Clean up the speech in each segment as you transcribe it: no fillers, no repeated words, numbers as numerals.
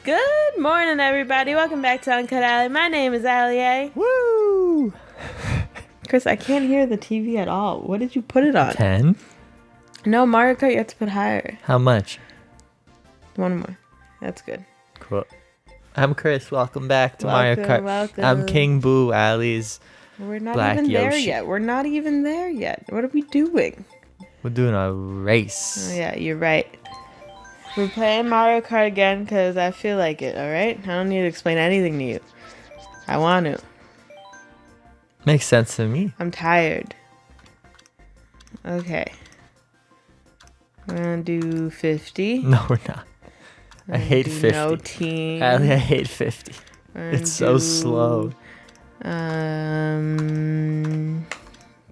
Good morning, everybody. Welcome back to UncutAlly. My name is Allie. Woo! Chris, I can't hear the TV at all. What did you put it on? 10? No, Mario Kart, you have to put higher. How much? One more. That's good. Cool. I'm Chris. Welcome back to Mario Kart. Welcome. I'm King Boo, Allie's. We're not Black even there Yoshi. yet. We're not even there yet. What are we doing? We're doing a race. Oh, yeah, you're right. We're playing Mario Kart again because I feel like it, alright? I don't need to explain anything to you. I want to. Makes sense to me. I'm tired. Okay. We're gonna do 50. No, we're not. I hate 50. No team. Allie, I hate 50. It's so slow.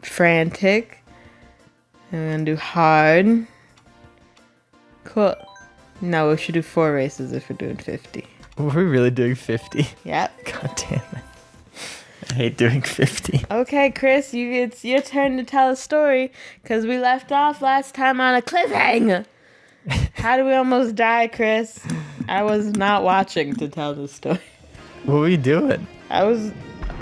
Frantic. I'm gonna do hard. Cool. No, we should do 4 races if we're doing 50. Were we really doing 50? Yep. God damn it. I hate doing 50. Okay, Chris, it's your turn to tell a story because we left off last time on a cliffhanger. How did we almost die, Chris? I was not watching to tell this story. What were we doing? I was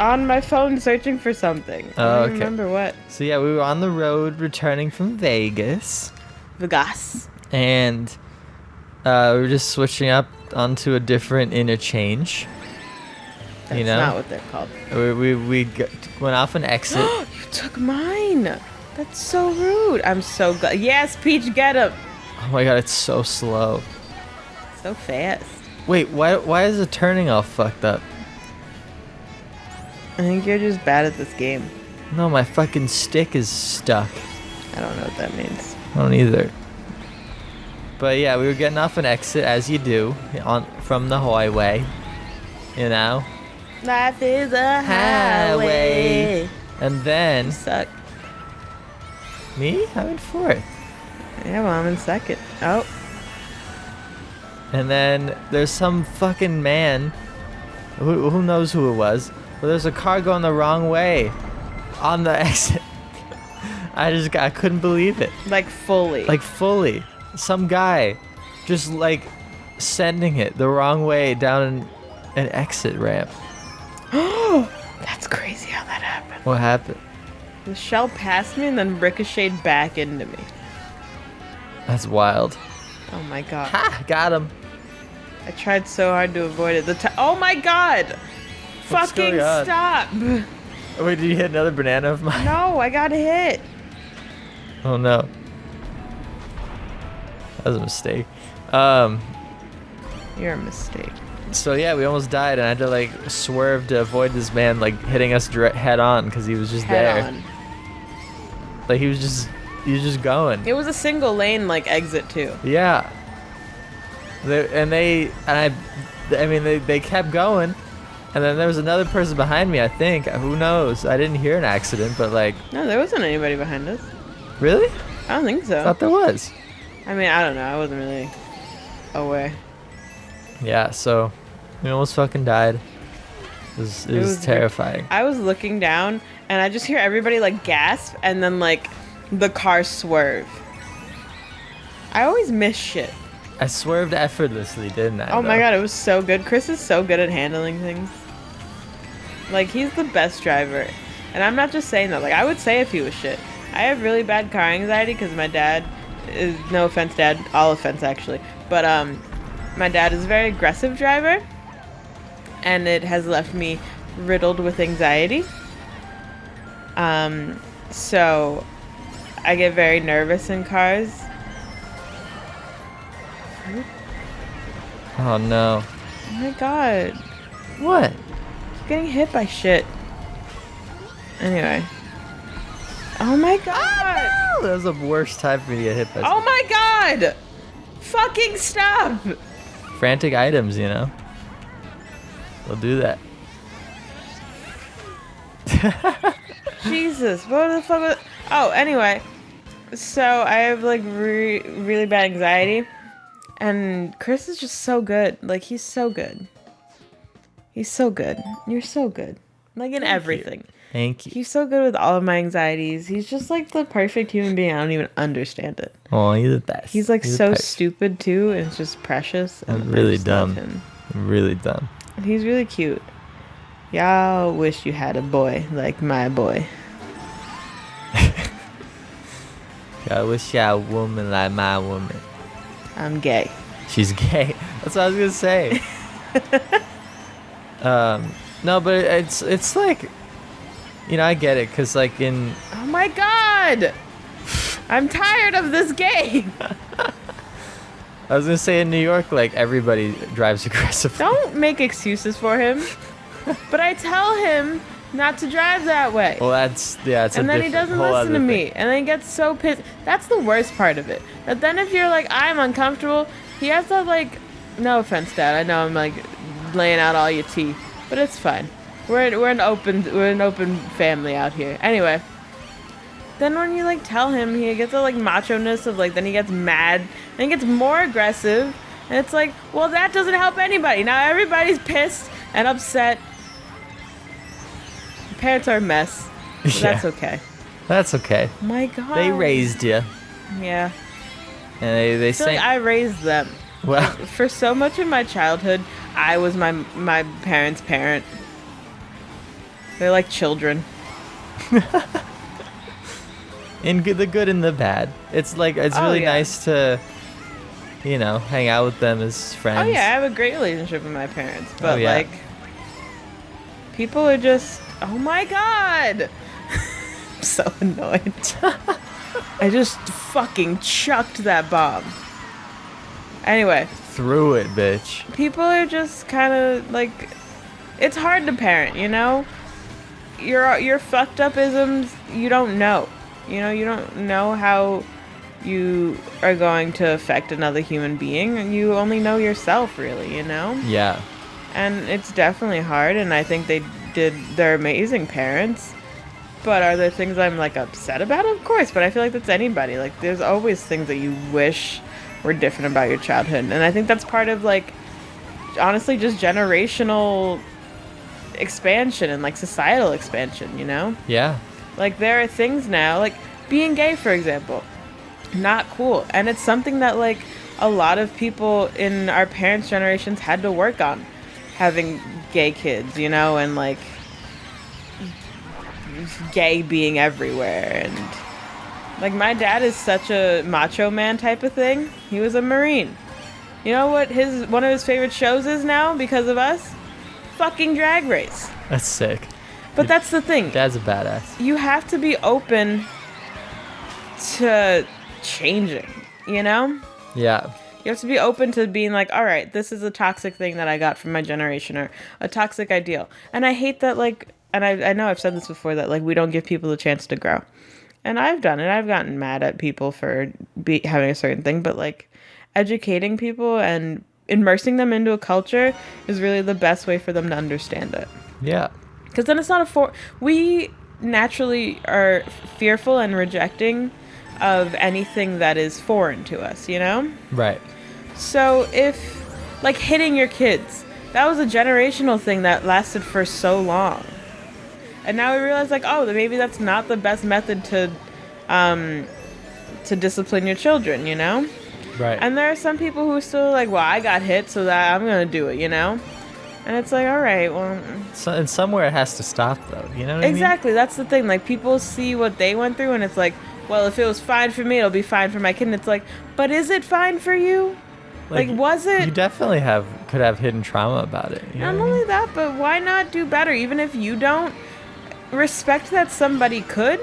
on my phone searching for something. I don't remember what. So yeah, we were on the road returning from Vegas. Vegas. And we were just switching up onto a different interchange. That's not what they're called. We went off an exit. You took mine. That's so rude. I'm so glad. Yes, Peach, get him. Oh my god, it's so slow. So fast. Wait, why is the turning all fucked up? I think you're just bad at this game. No, my fucking stick is stuck. I don't know what that means. I don't either. But yeah, we were getting off an exit as you do from the highway. You know? Life is a highway. And then You suck. me? I'm in fourth. Yeah, well, I'm in second. Oh. And then there's some fucking man, who knows who it was, but there's a car going the wrong way on the exit. I couldn't believe it. Like fully. Like fully. Some guy just like sending it the wrong way down an exit ramp. That's crazy how that happened. What happened? The shell passed me and then ricocheted back into me. That's wild. Oh my god. Ha! Got him. I tried so hard to avoid it. Oh my god! What's Fucking going on? stop! Oh, wait, did you hit another banana of mine? No, I got hit. Oh no. That was a mistake. You're a mistake. So yeah, we almost died, and I had to like swerve to avoid this man like hitting us direct head on because he was just there. On. Like he was just going. It was a single lane like exit too. Yeah. They kept going, and then there was another person behind me. I think. Who knows? I didn't hear an accident, but like. No, there wasn't anybody behind us. Really? I don't think so. I thought there was. I mean, I don't know. I wasn't really aware. Yeah. So, we almost fucking died. It was terrifying. I was looking down and I just hear everybody like gasp and then like the car swerve. I always miss shit. I swerved effortlessly, didn't I? Oh my god, it was so good. Chris is so good at handling things. Like, he's the best driver. And I'm not just saying that. Like, I would say if he was shit. I have really bad car anxiety because my dad is, no offense, Dad, all offense actually, but my dad is a very aggressive driver, and it has left me riddled with anxiety. So I get very nervous in cars. Oh no. Oh my god. What? I'm getting hit by shit. Anyway. Oh my god! Oh, that was the worst time for me to get hit by Oh my god! Fucking stop! frantic items, you know? They'll do that. Jesus, what the fuck was... Oh, anyway. So, I have, like, really bad anxiety. And Chris is just so good. Like, he's so good. He's so good. You're so good. Like, in everything. Thank you. He's so good with all of my anxieties. He's just, like, the perfect human being. I don't even understand it. Oh, you're the best. He's, like, You're so the best. stupid, too. And it's just precious. And I'm I really just love dumb. him. Really dumb. He's really cute. Y'all wish you had a boy like my boy. I wish I had a woman like my woman. I'm gay. She's gay. That's what I was gonna say. No, but it's like, I get it, cause like in. Oh my god! I'm tired of this game. I was gonna say in New York, like everybody drives aggressively. Don't make excuses for him. But I tell him not to drive that way. Well, it's and then he doesn't listen to me, thing. and then he gets so pissed. That's the worst part of it. But then if you're like, I'm uncomfortable, he has to like, no offense, Dad. I know I'm like laying out all your tea, but it's fine. We're an open family out here. Anyway, then when you like tell him, he gets a like macho-ness of like, then he gets mad, then he gets more aggressive, and it's like, well, that doesn't help anybody. Now everybody's pissed and upset. Parents are a mess. But Yeah. That's okay. That's okay. My God. They raised you, Yeah. and they I feel say, like I raised them. well, For so much of my childhood, I was my parents' parent. They're like children. in the good and the bad. It's like it's Oh, really yeah. nice to, hang out with them as friends. Oh yeah, I have a great relationship with my parents, but yeah. like, people are just, oh my God. I'm so annoyed. I just fucking chucked that bomb. Anyway. Threw it, bitch. People are just kind of like, it's hard to parent, your fucked up isms, you don't know. You don't know how you are going to affect another human being, and you only know yourself, really, Yeah. And it's definitely hard, and I think they're amazing parents. But are there things I'm like upset about? Of course, but I feel like that's anybody. Like, there's always things that you wish were different about your childhood, and I think that's part of like, honestly, just generational expansion and like societal expansion. Yeah. Like, there are things now, like being gay, for example, not cool, and it's something that like a lot of people in our parents' generations had to work on, having gay kids, and like gay being everywhere. And like, my dad is such a macho man type of thing. He was a Marine. You know what one of his favorite shows is now because of us? Fucking Drag Race. That's sick. But that's the thing. Dad's a badass. You have to be open to changing, Yeah. You have to be open to being like, all right, this is a toxic thing that I got from my generation, or a toxic ideal. And I hate that, like, and I know I've said this before, that like we don't give people a chance to grow. And I've done it. I've gotten mad at people for having a certain thing, but like educating people and immersing them into a culture is really the best way for them to understand it. Yeah. Because then it's not we naturally are fearful and rejecting of anything that is foreign to us, Right. So if, like, hitting your kids, that was a generational thing that lasted for so long. And now we realize, like, oh, maybe that's not the best method to discipline your children, Right. And there are some people who are still like, well, I got hit, so that I'm going to do it, And it's like, all right, well... So, and somewhere it has to stop, though. You know what Exactly. I mean? That's the thing. Like, people see what they went through, and it's like, well, if it was fine for me, it'll be fine for my kid. And it's like, but is it fine for you? Like, was it? You definitely could have hidden trauma about it. You know Not what I mean? only that, but why not do better? Even if you don't, respect that somebody could,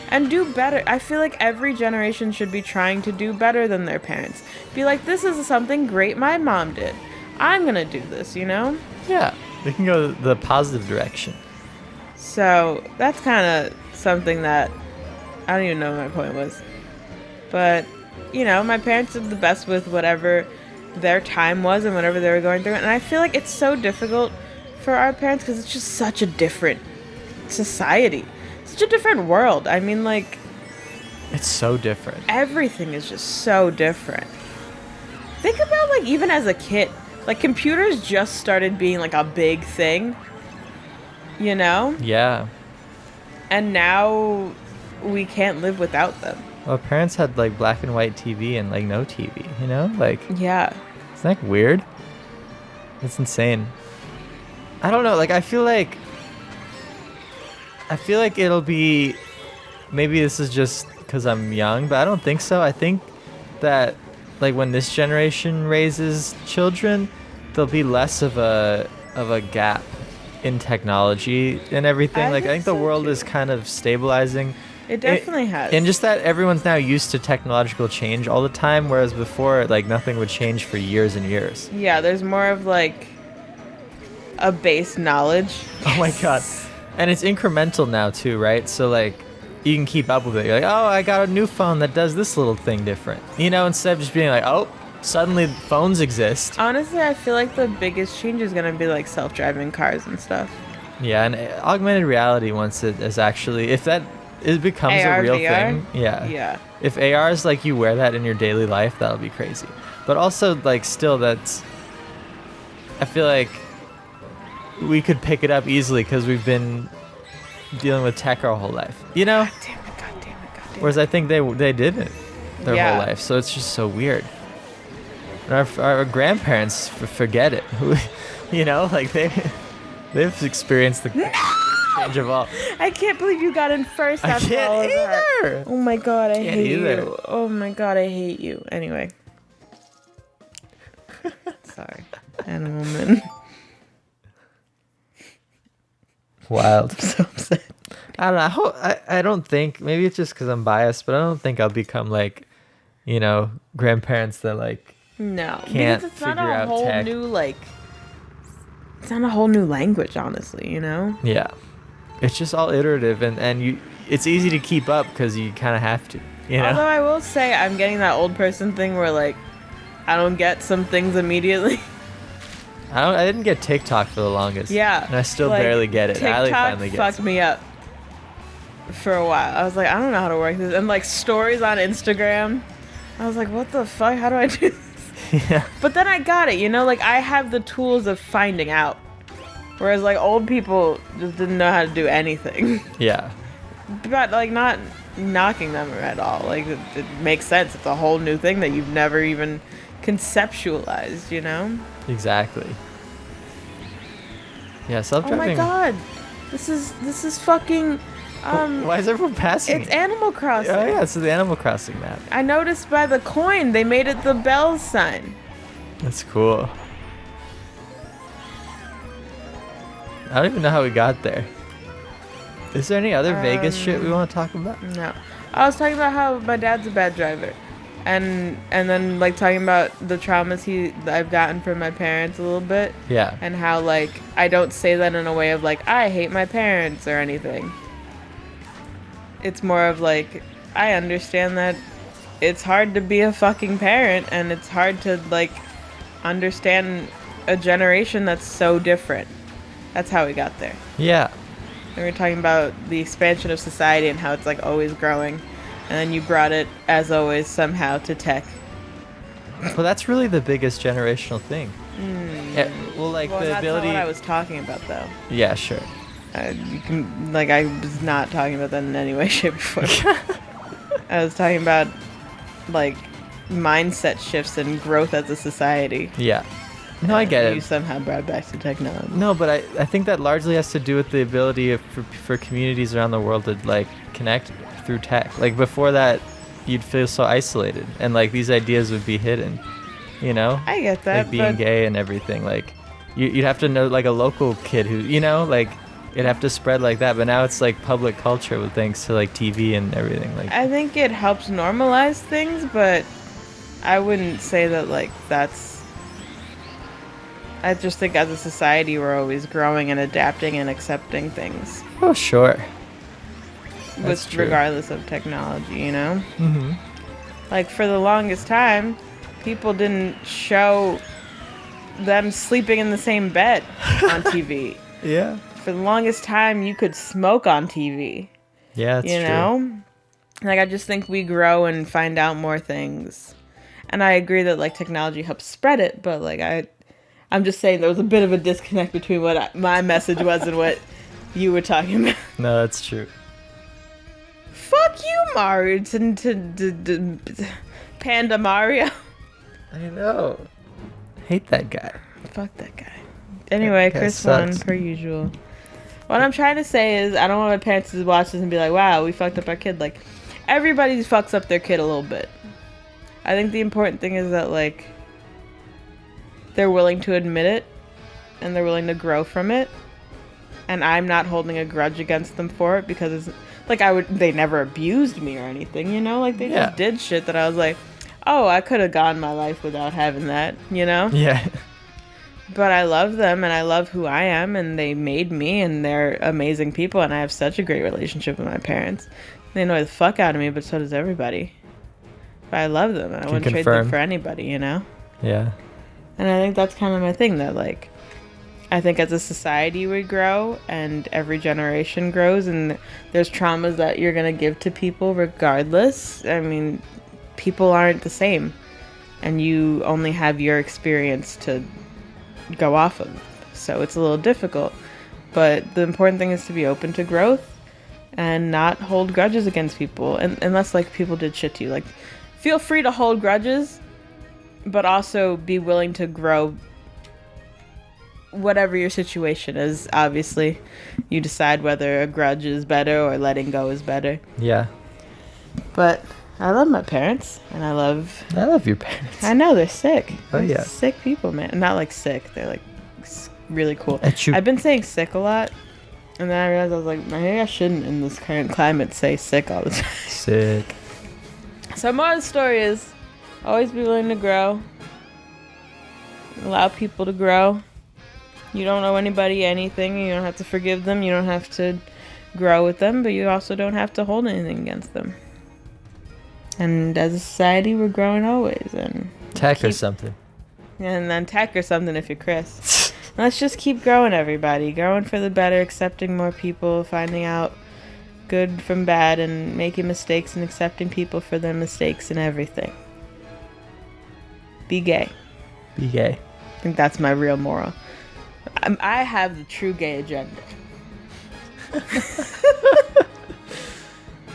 and do better. I feel like every generation should be trying to do better than their parents. Be like, this is something great my mom did. I'm going to do this, Yeah. We can go the positive direction. So that's kind of something that I don't even know what my point was. But, my parents did the best with whatever their time was and whatever they were going through. And I feel like it's so difficult for our parents because it's just such a different society. Such a different world. I mean, like... It's so different. Everything is just so different. Think about, like, even as a kid. Like, computers just started being, like, a big thing. Yeah. And now we can't live without them. Well, parents had, like, black and white TV and, like, no TV, Like, Yeah. isn't that weird? It's insane. I don't know. Like, I feel like it'll be. Maybe this is just because I'm young, but I don't think so. I think that, like, when this generation raises children, there'll be less of a gap in technology and everything. I think the world is kind of stabilizing. It definitely has. And just that everyone's now used to technological change all the time, whereas before, like, nothing would change for years and years. Yeah, there's more of, like, a base knowledge. Oh my god. And it's incremental now too, right? So, like, you can keep up with it. You're like, oh, I got a new phone that does this little thing different. You know, instead of just being like, oh, suddenly phones exist. Honestly, I feel like the biggest change is going to be, like, self-driving cars and stuff. Yeah, and augmented reality, once it is actually, if it becomes AR, a real VR? thing. Yeah. If AR is like you wear that in your daily life, that'll be crazy. But also, like, still, I feel like we could pick it up easily because we've been dealing with tech our whole life, you know? God damn it. Whereas I think they didn't their whole life, so it's just so weird. And our grandparents forget it, you know, like they've experienced the change of all. I can't believe you got in first I after all of can't that. either. Oh my god, I hate either. you. Oh my god, I hate you. Anyway. Sorry. Animal man. Wild. I'm so upset. I don't know. I don't think, maybe it's just because I'm biased, but I don't think I'll become, like, you know, grandparents that, like, No, can't because it's not figure a out whole tech. new, like, it's not a whole new language, honestly, you know? Yeah. It's just all iterative, and it's easy to keep up because you kind of have to, you know? Although I will say I'm getting that old person thing where, like, I don't get some things immediately. I didn't get TikTok for the longest. Yeah. And I still like, barely get it. TikTok Allie finally gets fucked it. me up for a while. I was like, I don't know how to work this. And, like, stories on Instagram. I was like, what the fuck? How do I do this? Yeah. But then I got it, you know? Like, I have the tools of finding out. Whereas, like, old people just didn't know how to do anything. Yeah. But, like, not knocking them at all. Like, it makes sense. It's a whole new thing that you've never even conceptualized, you know? Exactly. Yeah, Oh self-driving. my god. This is fucking Why is everyone passing it's it? Animal Crossing. Oh yeah, it's the Animal Crossing map. I noticed by the coin they made it the bell sign. That's cool. I don't even know how we got there. Is there any other Vegas shit we want to talk about? No. I was talking about how my dad's a bad driver. And then, like, talking about the traumas I've gotten from my parents a little bit. Yeah. And how, like, I don't say that in a way of, like, I hate my parents or anything. It's more of, like, I understand that it's hard to be a fucking parent, and it's hard to, like, understand a generation that's so different. That's how we got there. Yeah. And we were talking about the expansion of society and how it's, like, always growing. And then you brought it, as always, somehow to tech. Well, that's really the biggest generational thing. Yeah, well, like, Well, the that's ability. not what I was talking about, though. Yeah, sure. You can, like, I was not talking about that in any way, shape, or form. I was talking about, like, mindset shifts and growth as a society. Yeah. No, I get You it. somehow brought back to technology. No, but I think that largely has to do with the ability for communities around the world to, like, connect through tech. Like, before that, you'd feel so isolated, and, like, these ideas would be hidden, you know? I get that, Like, being but gay and everything. Like, you'd have to know, like, a local kid who, you know, like, it'd have to spread like that. But now it's, like, public culture with thanks to, like, TV and everything. Like, I think it helps normalize things, but I wouldn't say that, like, that's... I just think as a society we're always growing and adapting and accepting things. oh, sure. That's With true. regardless of technology, you know? Mm-hmm. Like, for the longest time, people didn't show them sleeping in the same bed on TV. Yeah. For the longest time, you could smoke on TV. Yeah, that's You true. know? Like, I just think we grow and find out more things. And I agree that, like, technology helps spread it, but, like, I'm just saying there was a bit of a disconnect between what my message was and what you were talking about. No, that's true. Fuck you, Mario. Panda Mario. I know. Hate that guy. Fuck that guy. Anyway, That Chris sucks. won per usual. What I'm trying to say is I don't want my parents to watch this and be like, wow, we fucked up our kid. Like, everybody fucks up their kid a little bit. I think the important thing is that, like, they're willing to admit it and they're willing to grow from it. And I'm not holding a grudge against them for it because it's like they never abused me or anything, you know? Like, they just did shit that I was like, oh, I could have gone my life without having that, you know? Yeah. But I love them and I love who I am and they made me and they're amazing people and I have such a great relationship with my parents. They annoy the fuck out of me, but so does everybody. But I love them and I wouldn't trade them for anybody, you know? Yeah. And I think that's kind of my thing, that, like, I think as a society we grow and every generation grows and there's traumas that you're going to give to people regardless. I mean, people aren't the same and you only have your experience to go off of. So it's a little difficult. But the important thing is to be open to growth and not hold grudges against people. And unless, like, people did shit to you. Like, feel free to hold grudges, but also be willing to grow. Whatever your situation is, obviously, you decide whether a grudge is better or letting go is better. Yeah. But I love my parents, and I love your parents. I know, they're sick. Oh, They're yeah. sick people, man. Not like sick. They're like really cool. Achoo. I've been saying sick a lot, and then I realized I was like, maybe I shouldn't in this current climate say sick all the time. Sick. So more of the story is always be willing to grow. Allow people to grow. You don't owe anybody anything. You don't have to forgive them. You don't have to grow with them, but you also don't have to hold anything against them. And as a society, we're growing always. And Tech or something. And then tech or something if you're Chris. Let's just keep growing, everybody. Growing for the better, accepting more people, finding out good from bad, and making mistakes and accepting people for their mistakes and everything. Be gay. Be gay. I think that's my real moral. I have the true gay agenda.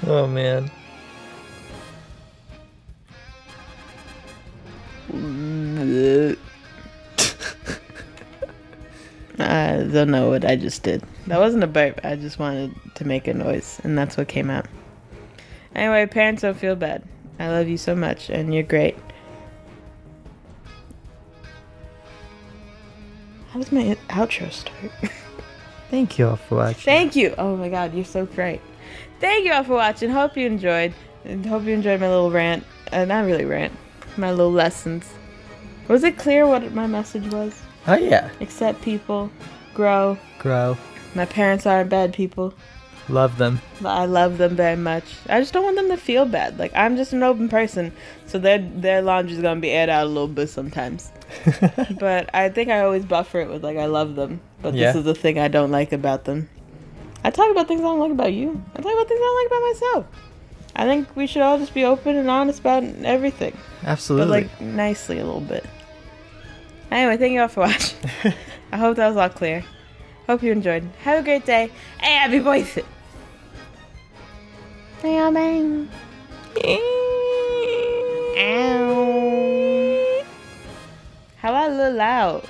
Oh, man. I don't know what I just did. That wasn't a burp. I just wanted to make a noise, and that's what came out. Anyway, parents, don't feel bad. I love you so much, and you're great. How does my outro start? Thank you all for watching. Thank you. Oh my god, you're so great. Thank you all for watching. Hope you enjoyed. And hope you enjoyed my little rant. Not really rant. My little lessons. Was it clear what my message was? Oh, yeah. Accept people. Grow. Grow. My parents aren't bad people. Love them. I love them very much. I just don't want them to feel bad. Like, I'm just an open person, so their laundry's gonna be aired out a little bit sometimes. But I think I always buffer it with, like, I love them, but this is the thing I don't like about them. I talk about things I don't like about you. I talk about things I don't like about myself. I think we should all just be open and honest about everything. Absolutely. But, like, nicely a little bit. Anyway, thank you all for watching. I hope that was all clear. Hope you enjoyed. Have a great day. And happy birthday. Bang. Ow. How about a little loud?